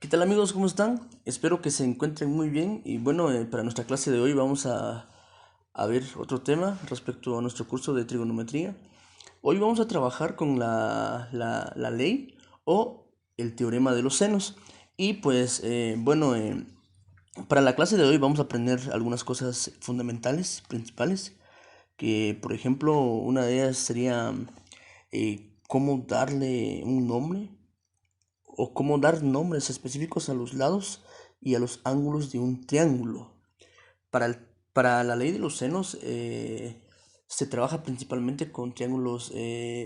¿Qué tal amigos? ¿Cómo están? Espero que se encuentren muy bien y bueno, para nuestra clase de hoy vamos a ver otro tema respecto a nuestro curso de trigonometría. Hoy vamos a trabajar con la ley o el teorema de los senos y pues para la clase de hoy vamos a aprender algunas cosas fundamentales, principales, que por ejemplo una de ellas sería cómo darle un nombre o cómo dar nombres específicos a los lados y a los ángulos de un triángulo. Para, para la ley de los senos se trabaja principalmente con triángulos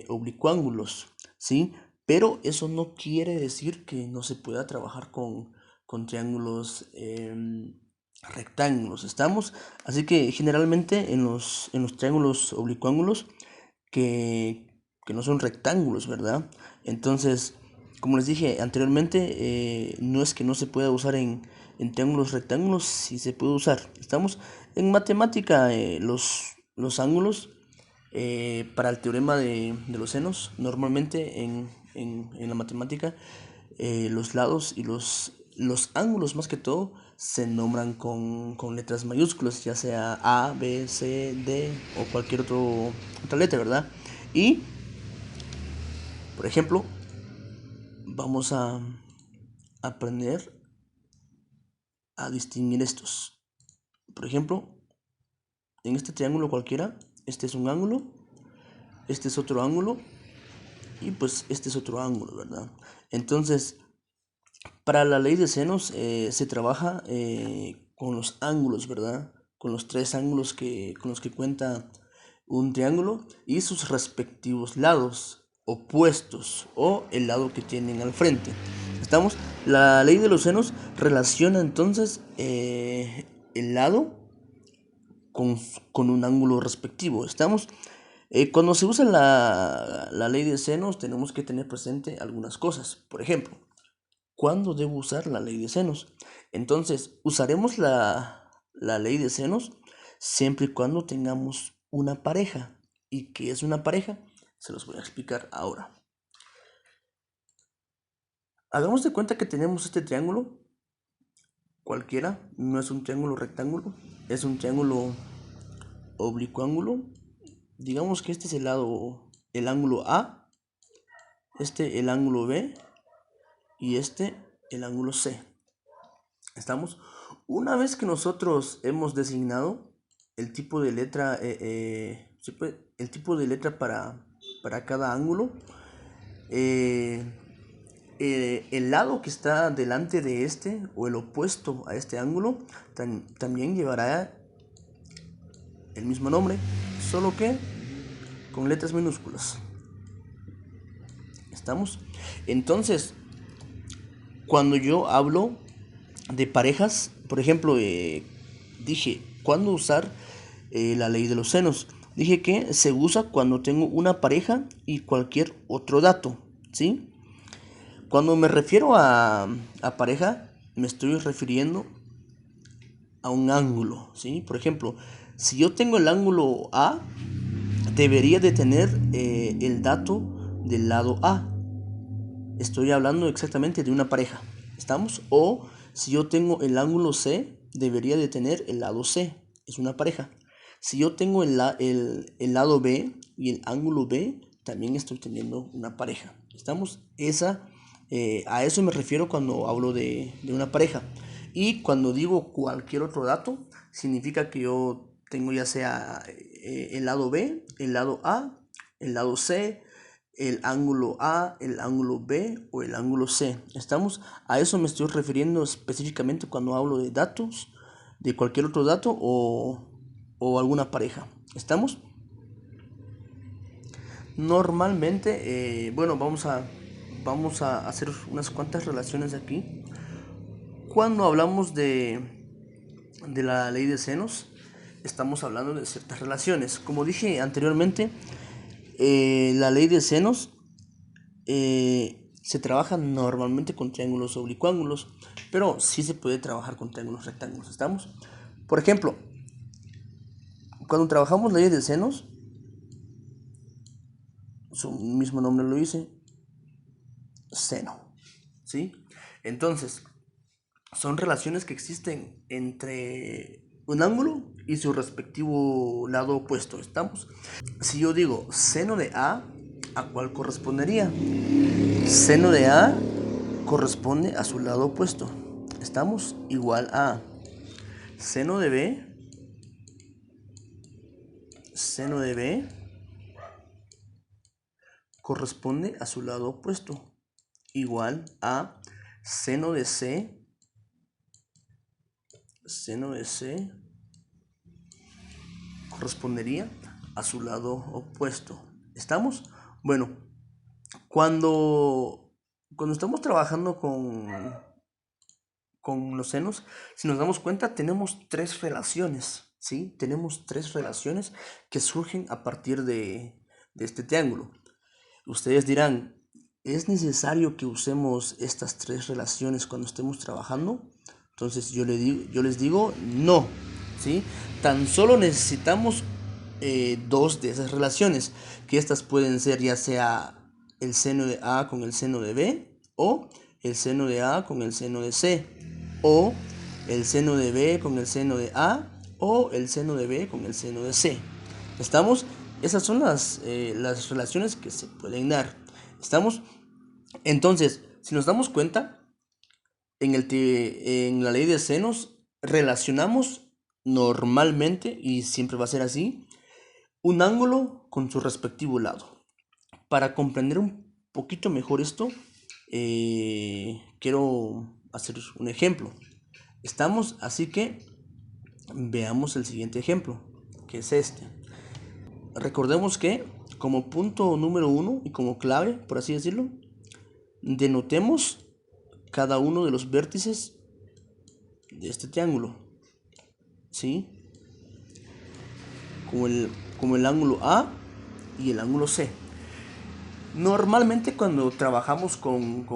oblicuángulos, ¿sí? Pero eso no quiere decir que no se pueda trabajar con triángulos rectángulos, ¿estamos? Así que generalmente en los triángulos oblicuángulos que, que no son rectángulos, ¿verdad? Entonces, como les dije anteriormente, no es que no se pueda usar en triángulos rectángulos, sí se puede usar. Estamos en matemática, los ángulos para el teorema de los senos, normalmente en la matemática, los lados y los ángulos más que todo se nombran con letras mayúsculas, ya sea A, B, C, D o cualquier otra letra, ¿verdad? Y, por ejemplo, vamos a aprender a distinguir estos. Por ejemplo, en este triángulo cualquiera, este es un ángulo, este es otro ángulo y pues este es otro ángulo, ¿verdad? Entonces, para la ley de senos se trabaja con los ángulos, ¿verdad? Con los tres ángulos con los que cuenta un triángulo y sus respectivos lados opuestos o el lado que tienen al frente. ¿Estamos? La ley de los senos relaciona entonces el lado con, con un ángulo respectivo. ¿Estamos? Cuando se usa la ley de senos tenemos que tener presente algunas cosas. Por ejemplo, ¿cuándo debo usar la ley de senos? Entonces, usaremos la ley de senos siempre y cuando tengamos una pareja. ¿Y qué es una pareja? Se los voy a explicar ahora. Hagamos de cuenta que tenemos este triángulo, cualquiera, no es un triángulo rectángulo, es un triángulo oblicuángulo. Digamos que este es el ángulo A, este el ángulo B y este el ángulo C. ¿Estamos? Una vez que nosotros hemos designado el tipo de letra, el tipo de letra para cada ángulo, eh, el lado que está delante de este o el opuesto a este ángulo también llevará el mismo nombre, solo que con letras minúsculas. ¿Estamos? Entonces, cuando yo hablo de parejas, por ejemplo, dije, ¿cuándo usar la ley de los senos? Dije que se usa cuando tengo una pareja y cualquier otro dato, ¿sí? Cuando me refiero a pareja, me estoy refiriendo a un ángulo, ¿sí? Por ejemplo, si yo tengo el ángulo A, debería de tener el dato del lado A. Estoy hablando exactamente de una pareja, ¿estamos? O si yo tengo el ángulo C, debería de tener el lado C, es una pareja. Si yo tengo el lado B y el ángulo B, también estoy teniendo una pareja, ¿estamos? A eso me refiero cuando hablo de una pareja. Y cuando digo cualquier otro dato, significa que yo tengo ya sea el lado B, el lado A, el lado C, el ángulo A, el ángulo B o el ángulo C. ¿Estamos? A eso me estoy refiriendo específicamente cuando hablo de datos, de cualquier otro dato o alguna pareja. ¿Estamos? Normalmente, vamos a hacer unas cuantas relaciones aquí. Cuando hablamos de la ley de senos, estamos hablando de ciertas relaciones. Como dije anteriormente, la ley de senos se trabaja normalmente con triángulos oblicuángulos, pero sí se puede trabajar con triángulos rectángulos. ¿Estamos? Por ejemplo, cuando trabajamos leyes de senos, su mismo nombre lo dice, seno. ¿Sí? Entonces, son relaciones que existen entre un ángulo y su respectivo lado opuesto. ¿Estamos? Si yo digo seno de ¿a cuál correspondería? Seno de A corresponde a su lado opuesto. ¿Estamos? Igual a seno de B. Seno de B corresponde a su lado opuesto. Igual a seno de C. Seno de C correspondería a su lado opuesto. ¿Estamos? Bueno, cuando estamos trabajando con los senos, si nos damos cuenta, tenemos tres relaciones, ¿sí? Tenemos tres relaciones que surgen a partir de este triángulo. Ustedes dirán, ¿es necesario que usemos estas tres relaciones cuando estemos trabajando? Entonces yo les digo, no, ¿sí? Tan solo necesitamos dos de esas relaciones, que estas pueden ser ya sea el seno de A con el seno de B, o el seno de A con el seno de C, o el seno de B con el seno de A, o el seno de B con el seno de C. ¿Estamos? Esas son las relaciones que se pueden dar. ¿Estamos? Entonces, si nos damos cuenta, en la ley de senos relacionamos normalmente, y siempre va a ser así, un ángulo con su respectivo lado. Para comprender un poquito mejor esto, quiero hacer un ejemplo. ¿Estamos? Así que veamos el siguiente ejemplo, que es este. Recordemos que como punto número 1 y como clave, por así decirlo, denotemos cada uno de los vértices de este triángulo, ¿sí? Como el ángulo A y el ángulo C. Normalmente cuando trabajamos con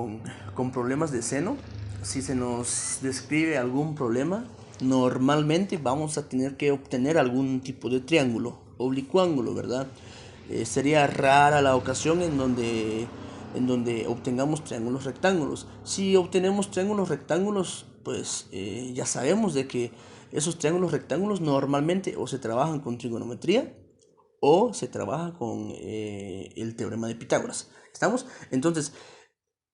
problemas de seno, si se nos describe algún problema, normalmente vamos a tener que obtener algún tipo de triángulo, oblicuángulo, ¿verdad? Sería rara la ocasión en donde obtengamos triángulos rectángulos. Si obtenemos triángulos rectángulos, pues ya sabemos de que esos triángulos rectángulos normalmente o se trabajan con trigonometría o se trabaja con el teorema de Pitágoras. ¿Estamos? Entonces,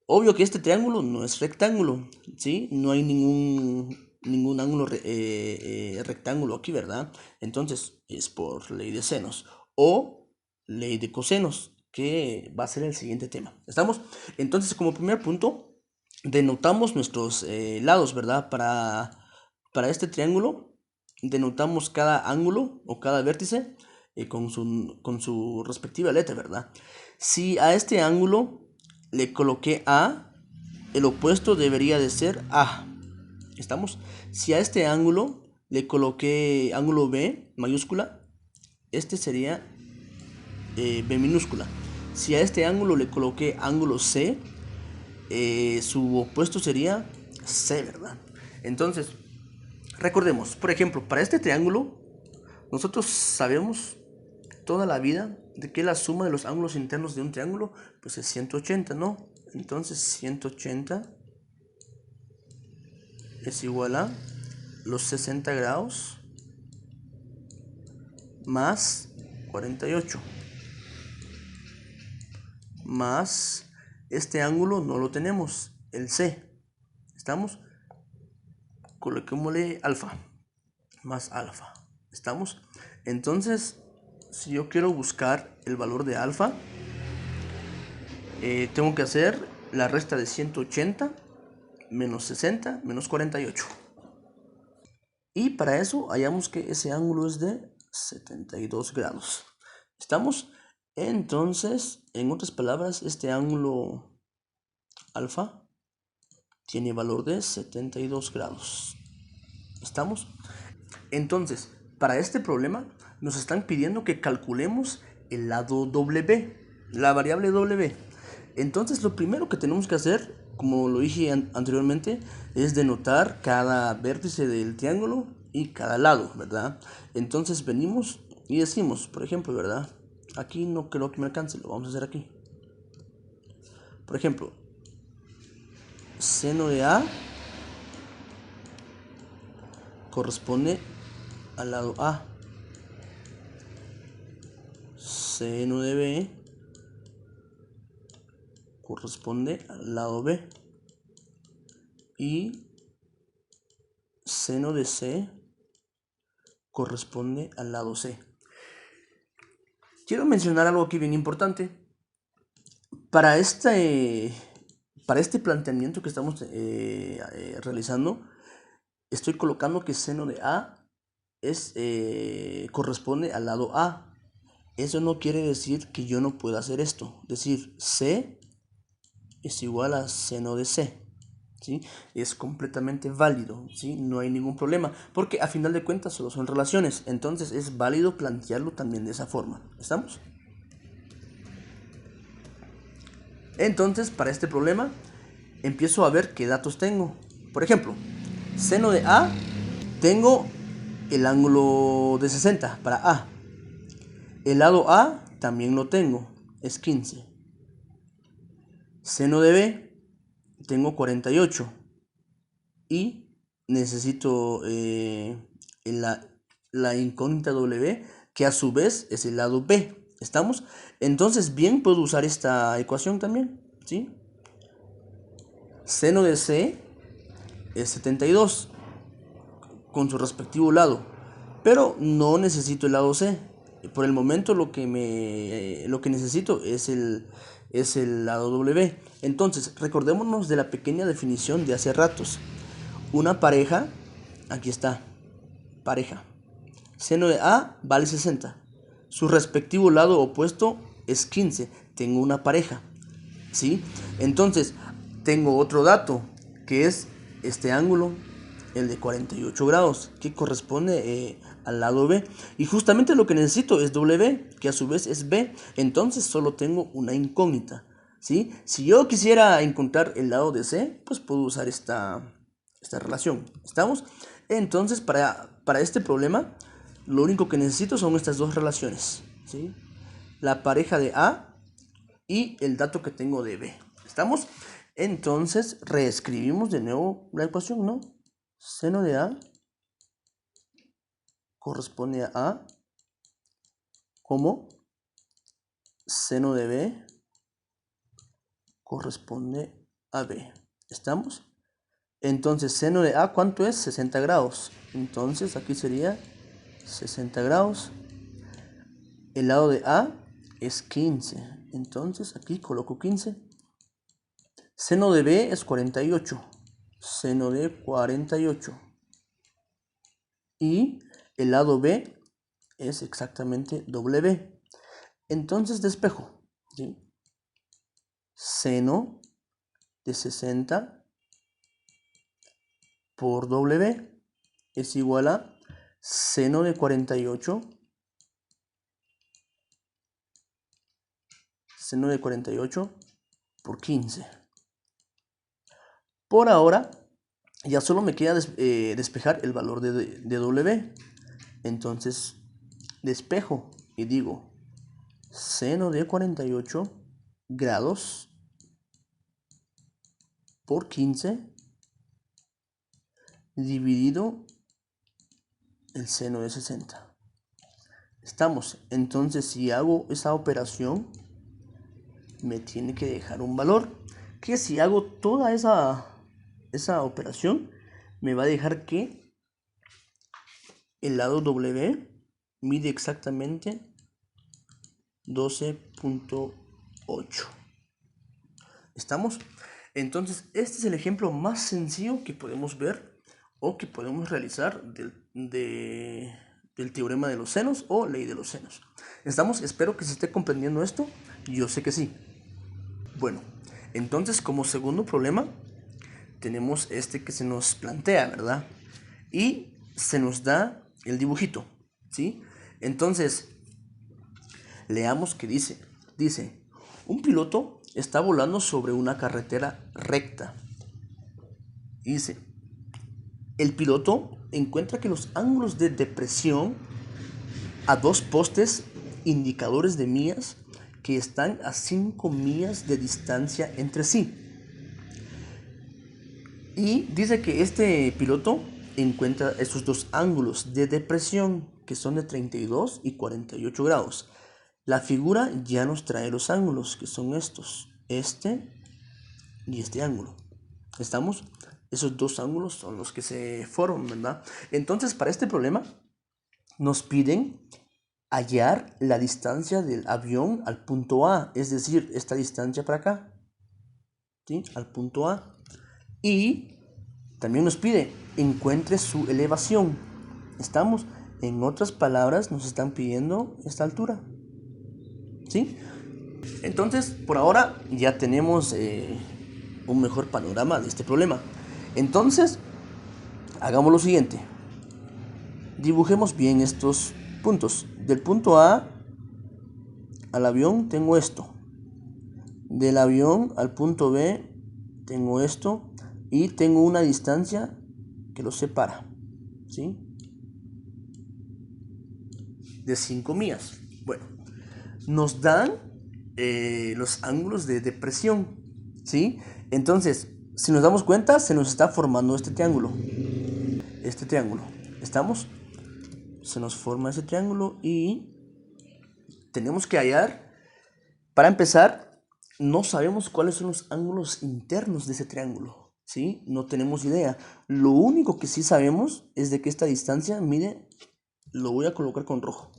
obvio que este triángulo no es rectángulo, ¿sí? No hay ningún ángulo rectángulo aquí, ¿verdad? Entonces, es por ley de senos o ley de cosenos, que va a ser el siguiente tema. ¿Estamos? Entonces, como primer punto, denotamos nuestros lados, ¿verdad? Para este triángulo, denotamos cada ángulo o cada vértice con su respectiva letra, ¿verdad? Si a este ángulo le coloqué A, el opuesto debería de ser A. ¿Estamos? Si a este ángulo le coloqué ángulo B mayúscula, este sería B minúscula. Si a este ángulo le coloqué ángulo C, su opuesto sería C, ¿verdad? Entonces, recordemos, por ejemplo, para este triángulo, nosotros sabemos toda la vida de que la suma de los ángulos internos de un triángulo pues es 180, ¿no? Entonces 180 es igual a los 60 grados más 48 más este ángulo no lo tenemos, el C. ¿Estamos? Coloquémosle alfa más alfa. ¿Estamos? Entonces, si yo quiero buscar el valor de alfa, tengo que hacer la resta de 180 menos 60 menos 48. Y para eso hallamos que ese ángulo es de 72 grados. ¿Estamos? Entonces, en otras palabras, este ángulo alfa tiene valor de 72 grados. ¿Estamos? Entonces, para este problema nos están pidiendo que calculemos el lado W, la variable W. Entonces, lo primero que tenemos que hacer, como lo dije anteriormente, es denotar cada vértice del triángulo y cada lado, ¿verdad? Entonces venimos y decimos, por ejemplo, ¿verdad? Aquí no creo que me alcance, lo vamos a hacer aquí. Por ejemplo, seno de A corresponde al lado A. Seno de B corresponde al lado B. Y seno de C corresponde al lado C. Quiero mencionar algo aquí bien importante. Para este planteamiento que estamos realizando, estoy colocando que seno de A corresponde al lado A. Eso no quiere decir que yo no pueda hacer esto. Es decir, C es igual a seno de C. ¿Sí? Es completamente válido, ¿sí? No hay ningún problema, porque a final de cuentas solo son relaciones. Entonces es válido plantearlo también de esa forma. ¿Estamos? Entonces, para este problema, empiezo a ver qué datos tengo. Por ejemplo, seno de A, tengo el ángulo de 60 para A. El lado A también lo tengo, es 15. Seno de B, tengo 48. Y necesito la incógnita W, que a su vez es el lado B. ¿Estamos? Entonces, bien puedo usar esta ecuación también, ¿sí? Seno de C es 72 con su respectivo lado, pero no necesito el lado C. Por el momento lo que necesito es el lado W. Entonces, recordémonos de la pequeña definición de hace ratos. Una pareja, aquí está, pareja. Seno de A vale 60. Su respectivo lado opuesto es 15. Tengo una pareja, ¿sí? Entonces, tengo otro dato, que es este ángulo, el de 48 grados, que corresponde al lado B. Y justamente lo que necesito es W, que a su vez es B. Entonces, solo tengo una incógnita, ¿sí? Si yo quisiera encontrar el lado de C, pues puedo usar esta relación. ¿Estamos? Entonces, para este problema, lo único que necesito son estas dos relaciones, ¿sí? La pareja de A y el dato que tengo de B. ¿Estamos? Entonces, reescribimos de nuevo la ecuación, ¿no? Seno de A corresponde a A, como seno de B corresponde a B. ¿Estamos? Entonces, seno de A, ¿cuánto es? 60 grados. Entonces, aquí sería 60 grados. El lado de A es 15. Entonces, aquí coloco 15. Seno de B es 48. Seno de 48. Y el lado B es exactamente W. Entonces, despejo, ¿sí? Seno de 60 por W es igual a seno de 48. Seno de 48 por 15. Por ahora, ya solo me queda despejar el valor de W. Entonces, despejo y digo seno de 48 grados por 15 dividido el seno de 60. Estamos. Entonces, si hago esa operación, me tiene que dejar un valor que, si hago toda esa operación, me va a dejar que el lado W mide exactamente 12.8. ¿Estamos? Entonces, este es el ejemplo más sencillo que podemos ver o que podemos realizar del teorema de los senos o ley de los senos. ¿Estamos? Espero que se esté comprendiendo esto. Yo sé que sí. Bueno, entonces, como segundo problema, tenemos este que se nos plantea, ¿verdad? Y se nos da el dibujito, ¿sí? Entonces, leamos qué dice. Dice, un piloto está volando sobre una carretera recta. Dice, el piloto encuentra que los ángulos de depresión a dos postes indicadores de millas que están a 5 millas de distancia entre sí Y dice que este piloto encuentra estos dos ángulos de depresión que son de 32 y 48 grados. La figura ya nos trae los ángulos que son estos, este y este ángulo. ¿Estamos? Esos dos ángulos son los que se forman, ¿verdad? Entonces, para este problema nos piden hallar la distancia del avión al punto A, es decir, esta distancia para acá, ¿sí? Al punto A. Y también nos pide encuentre su elevación. ¿Estamos? En otras palabras, nos están pidiendo esta altura, ¿sí? Entonces, por ahora ya tenemos un mejor panorama de este problema. Entonces, hagamos lo siguiente. Dibujemos bien estos puntos. Del punto A al avión tengo esto. Del avión al punto B tengo esto. Y tengo una distancia que los separa, ¿sí? De 5 millas. Bueno, nos dan los ángulos de depresión, ¿sí? Entonces, si nos damos cuenta, se nos está formando este triángulo. Este triángulo. ¿Estamos? Se nos forma ese triángulo y tenemos que hallar. Para empezar, no sabemos cuáles son los ángulos internos de ese triángulo, ¿sí? No tenemos idea. Lo único que sí sabemos es de que esta distancia, mire, lo voy a colocar con rojo.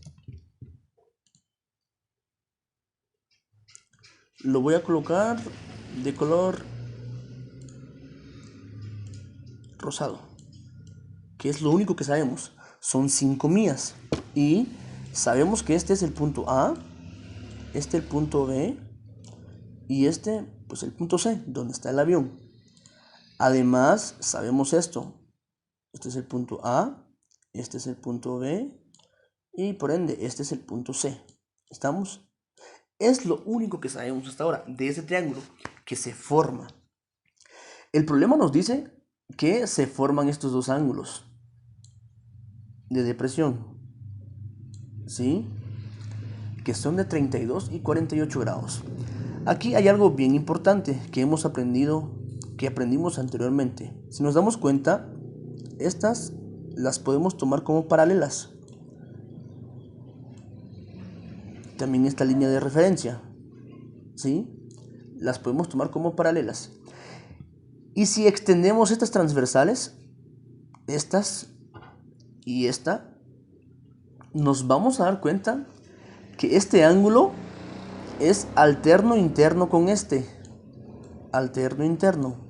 Lo voy a colocar de color rosado, que es lo único que sabemos. Son 5 millas y sabemos que este es el punto A, este el punto B y este pues el punto C, donde está el avión. Además sabemos esto, este es el punto A, este es el punto B y por ende este es el punto C. ¿Estamos? Es lo único que sabemos hasta ahora de ese triángulo que se forma. El problema nos dice que se forman estos dos ángulos de depresión, ¿sí? Que son de 32 y 48 grados. Aquí hay algo bien importante que hemos aprendido, que aprendimos anteriormente. Si nos damos cuenta, estas las podemos tomar como paralelas. También esta línea de referencia, ¿sí? Las podemos tomar como paralelas. Y si extendemos estas transversales, estas y esta, nos vamos a dar cuenta que este ángulo es alterno interno con este. Alterno interno.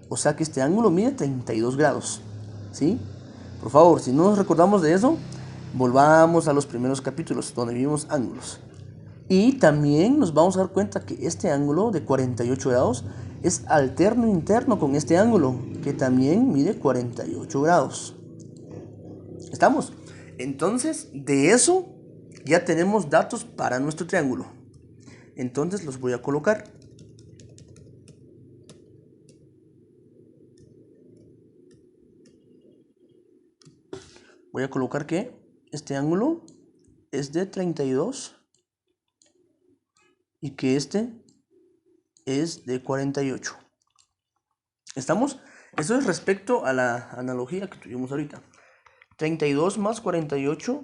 O sea que este ángulo mide 32 grados, ¿sí? Por favor, si no nos recordamos de eso, volvamos a los primeros capítulos donde vimos ángulos. Y también nos vamos a dar cuenta que este ángulo de 48 grados es alterno interno con este ángulo, que también mide 48 grados. ¿Estamos? Entonces, de eso ya tenemos datos para nuestro triángulo. Entonces los voy a colocar. Voy a colocar que este ángulo es de 32 y que este es de 48. ¿Estamos? Eso es respecto a la analogía que tuvimos ahorita. 32 más 48,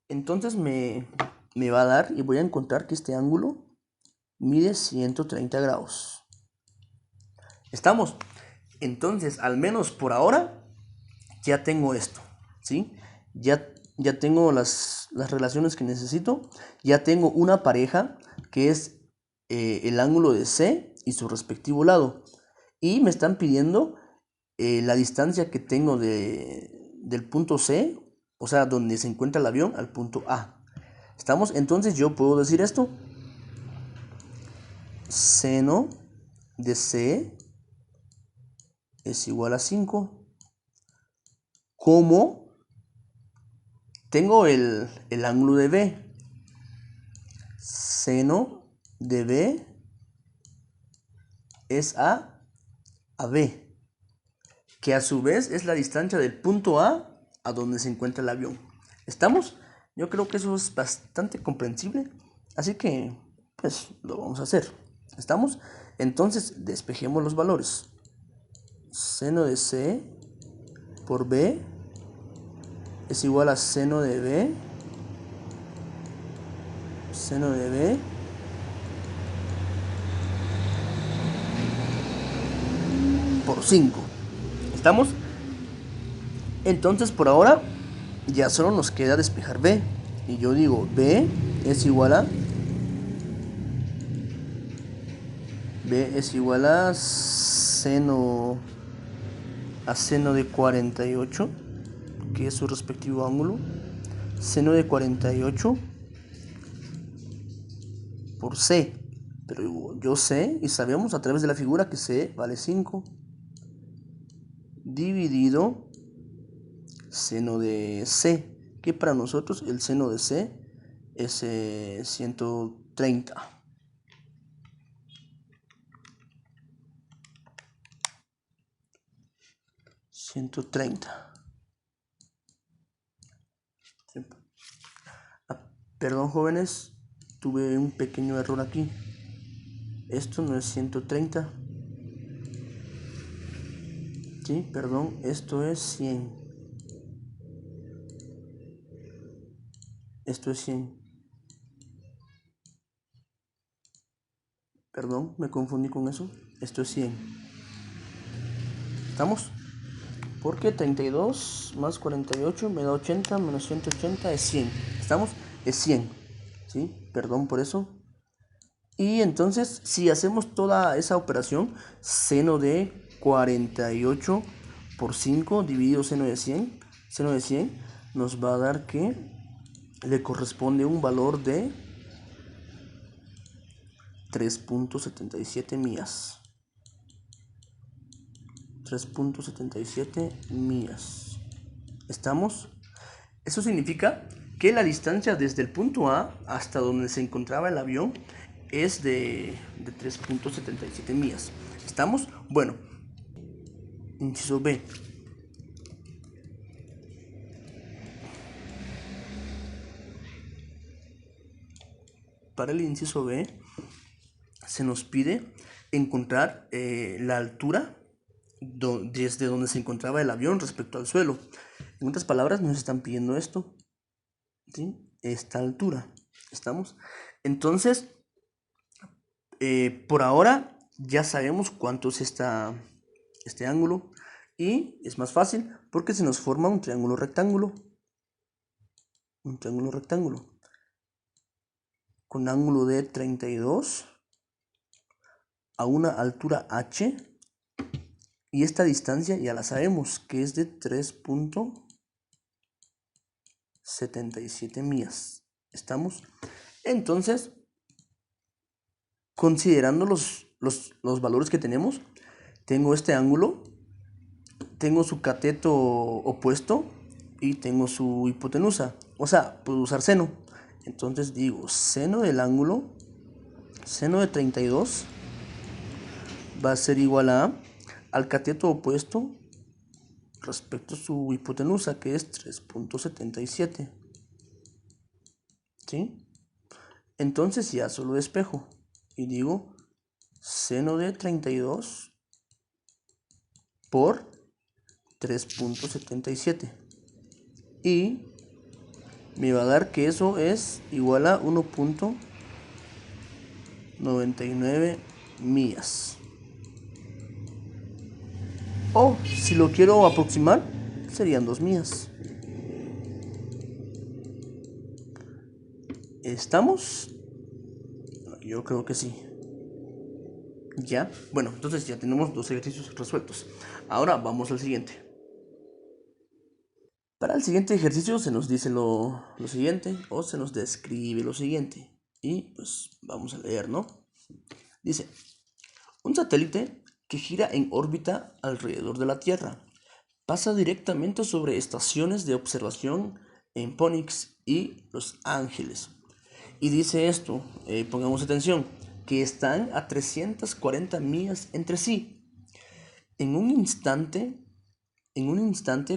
entonces me va a dar y voy a encontrar que este ángulo mide 130 grados. ¿Estamos? Entonces, al menos por ahora, ya tengo esto, ¿sí? Ya tengo las relaciones que necesito. Ya tengo una pareja que es el ángulo de C y su respectivo lado. Y me están pidiendo la distancia que tengo del punto C, o sea, donde se encuentra el avión, al punto A. ¿Estamos? Entonces yo puedo decir esto. Seno de C es igual a 5. Como tengo el ángulo de B. Seno de B es a B, que a su vez es la distancia del punto A donde se encuentra el avión. ¿Estamos? Yo creo que eso es bastante comprensible, así que pues lo vamos a hacer. ¿Estamos? Entonces despejemos los valores. seno de C por B es igual a seno de B por 5. ¿Estamos? Entonces por ahora ya solo nos queda despejar B. Y yo digo B es igual a seno de 48, que es su respectivo ángulo. Seno de 48 por C. Pero yo sé y sabemos a través de la figura que C vale 5. Dividido seno de C, que para nosotros el seno de C es 130. Perdón, jóvenes, tuve un pequeño error aquí. Esto no es 130. Sí, perdón, esto es 100. Esto es 100. Perdón, me confundí con eso. Esto es 100. ¿Estamos? Porque 32 más 48 me da 80, menos 180 es 100. ¿Estamos? Es 100. ¿Sí? Perdón por eso. Y entonces, si hacemos toda esa operación, seno de 48 por 5 dividido seno de 100, nos va a dar que le corresponde un valor de 3.77 millas. 3.77 millas. ¿Estamos? Eso significa que la distancia desde el punto A hasta donde se encontraba el avión es de 3.77 millas. ¿Estamos? Bueno, inciso B. Para el inciso B se nos pide encontrar la altura desde donde se encontraba el avión respecto al suelo. En otras palabras, nos están pidiendo esto, ¿sí? Esta altura. ¿Estamos? Entonces, por ahora ya sabemos cuánto es este ángulo y es más fácil porque se nos forma un triángulo rectángulo. Un triángulo rectángulo con ángulo de 32 a una altura h, y esta distancia ya la sabemos que es de 3.77 millas. ¿Estamos? Entonces, considerando los valores que tenemos, tengo este ángulo, tengo su cateto opuesto y tengo su hipotenusa. O sea, puedo usar seno. Entonces digo, seno del ángulo, seno de 32 va a ser igual al cateto opuesto respecto a su hipotenusa, que es 3.77. ¿Sí? Entonces ya solo despejo y digo seno de 32 por 3.77 y me va a dar que eso es igual a 1.99 millas. O si lo quiero aproximar, serían 2 millas. ¿Estamos? Yo creo que sí. ¿Ya? Bueno, entonces ya tenemos 2 ejercicios resueltos. Ahora vamos al siguiente. Para el siguiente ejercicio se nos dice lo siguiente, o se nos describe lo siguiente. Y pues vamos a leer, ¿no? Dice, un satélite que gira en órbita alrededor de la Tierra pasa directamente sobre estaciones de observación en Phoenix y Los Ángeles. Y dice esto, pongamos atención, que están a 340 millas entre sí. En un instante,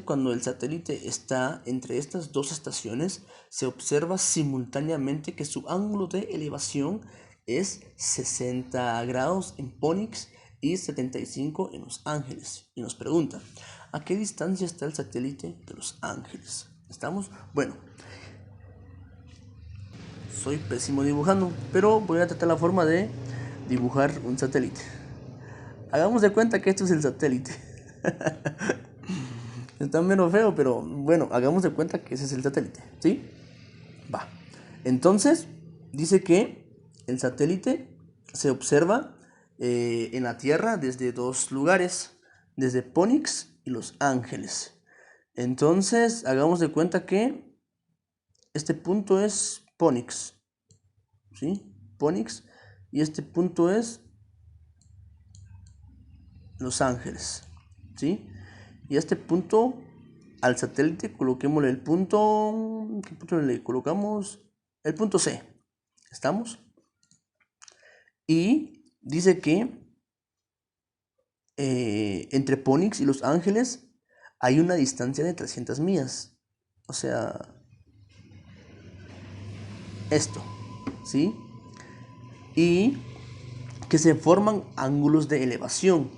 cuando el satélite está entre estas dos estaciones, se observa simultáneamente que su ángulo de elevación es 60 grados en Phoenix y 75 en Los Ángeles. Y nos pregunta, ¿a qué distancia está el satélite de Los Ángeles? ¿Estamos? Bueno, soy pésimo dibujando, pero voy a tratar la forma de dibujar un satélite. Hagamos de cuenta que esto es el satélite. Está menos feo, pero bueno, hagamos de cuenta que ese es el satélite, ¿sí? Va. Entonces, dice que el satélite se observa en la Tierra desde dos lugares, desde Phoenix y Los Ángeles. Entonces, hagamos de cuenta que este punto es Phoenix, ¿sí? Phoenix, y este punto es Los Ángeles, ¿sí? Y a este punto, al satélite, coloquémosle el punto... ¿Qué punto le colocamos? El punto C. ¿Estamos? Y dice que entre Phoenix y Los Ángeles hay una distancia de 300 millas. O sea, esto, ¿sí? Y que se forman ángulos de elevación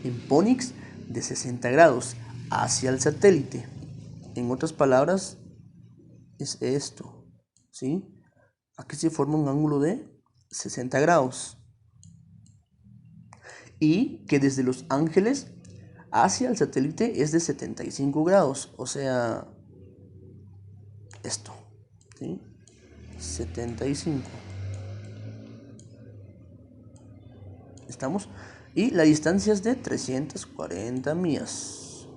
en Phoenix de 60 grados hacia el satélite. En otras palabras, es esto, ¿sí? Aquí se forma un ángulo de 60 grados. Y que desde Los Ángeles hacia el satélite es de 75 grados. O sea, esto, ¿sí? 75. ¿Estamos? Y la distancia es de 340 millas.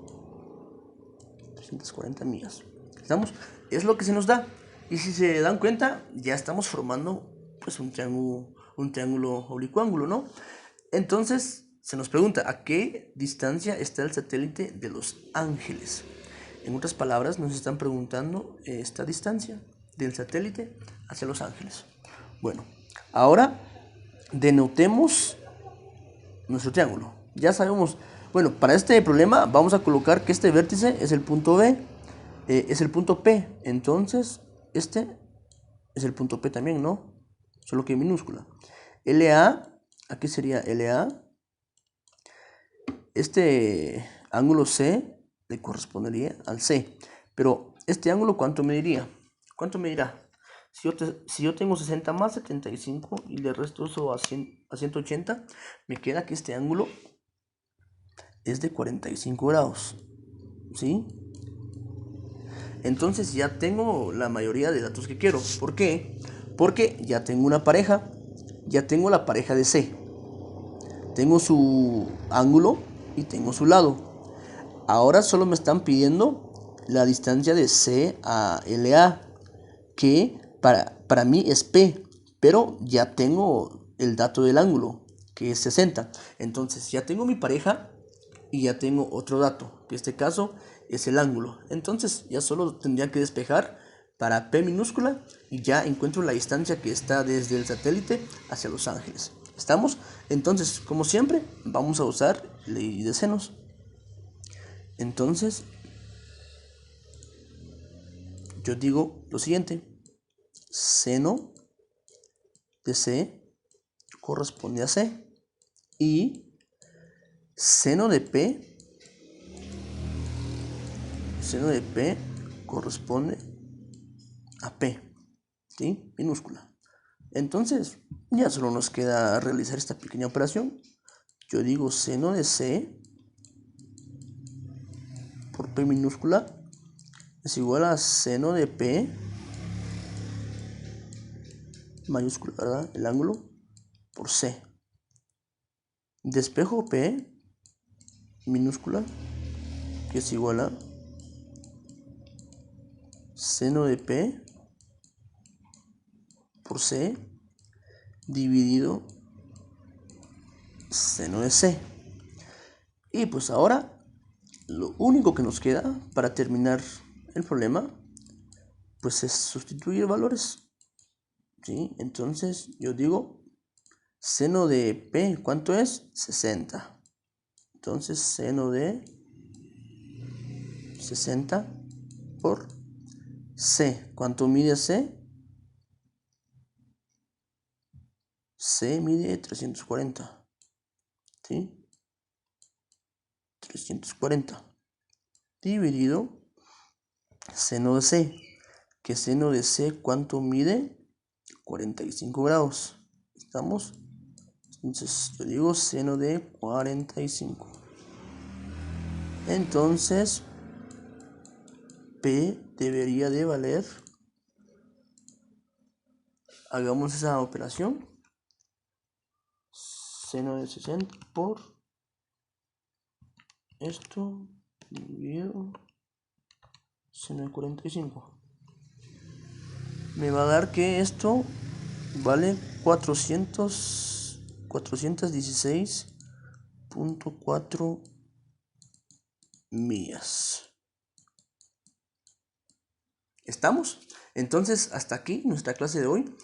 340 millas. ¿Estamos? Es lo que se nos da. Y si se dan cuenta, ya estamos formando pues un triángulo oblicuángulo, ¿no? Entonces se nos pregunta, ¿a qué distancia está el satélite de Los Ángeles? En otras palabras, nos están preguntando esta distancia del satélite hacia Los Ángeles. Bueno, ahora denotemos nuestro triángulo. Ya sabemos, bueno, para este problema vamos a colocar que este vértice es el punto B, es el punto P. Entonces, este es el punto P también, ¿no? Solo que en minúscula. LA, aquí sería LA. Este ángulo C le correspondería al C. Pero este ángulo, ¿cuánto mediría? ¿Cuánto medirá? Si yo tengo 60 más 75 y le resto eso a 180, me queda que este ángulo es de 45 grados. ¿Sí? Entonces ya tengo la mayoría de datos que quiero. ¿Por qué? Porque ya tengo una pareja. Ya tengo la pareja de C. Tengo su ángulo y tengo su lado. Ahora solo me están pidiendo la distancia de C a LA, que para mí es P, pero ya tengo el dato del ángulo, que es 60. Entonces ya tengo mi pareja y ya tengo otro dato, que en este caso es el ángulo. Entonces ya solo tendría que despejar para P minúscula y ya encuentro la distancia que está desde el satélite hacia Los Ángeles. ¿Estamos? Entonces, como siempre, vamos a usar ley de senos. Entonces, yo digo lo siguiente: seno de C corresponde a C y seno de P corresponde a P, ¿sí? Minúscula. Entonces, ya solo nos queda realizar esta pequeña operación. Yo digo seno de C por P minúscula es igual a seno de P mayúscula, ¿verdad? El ángulo por C. Despejo P minúscula, que es igual a seno de P por C dividido seno de C. Y pues ahora lo único que nos queda para terminar el problema pues es sustituir valores, ¿sí? Entonces yo digo seno de P, ¿cuánto es? 60. Entonces seno de 60 por C. ¿Cuánto mide C? C mide 340. ¿sí? 340 dividido seno de C. ¿Que seno de C cuánto mide? 45 grados. ¿Estamos? Entonces yo digo seno de 45. Entonces P debería de valer. Hagamos esa operación. Seno de 60 por esto dividido seno de 45. Me va a dar que esto vale 416.4 millas. ¿Estamos? Entonces, hasta aquí nuestra clase de hoy.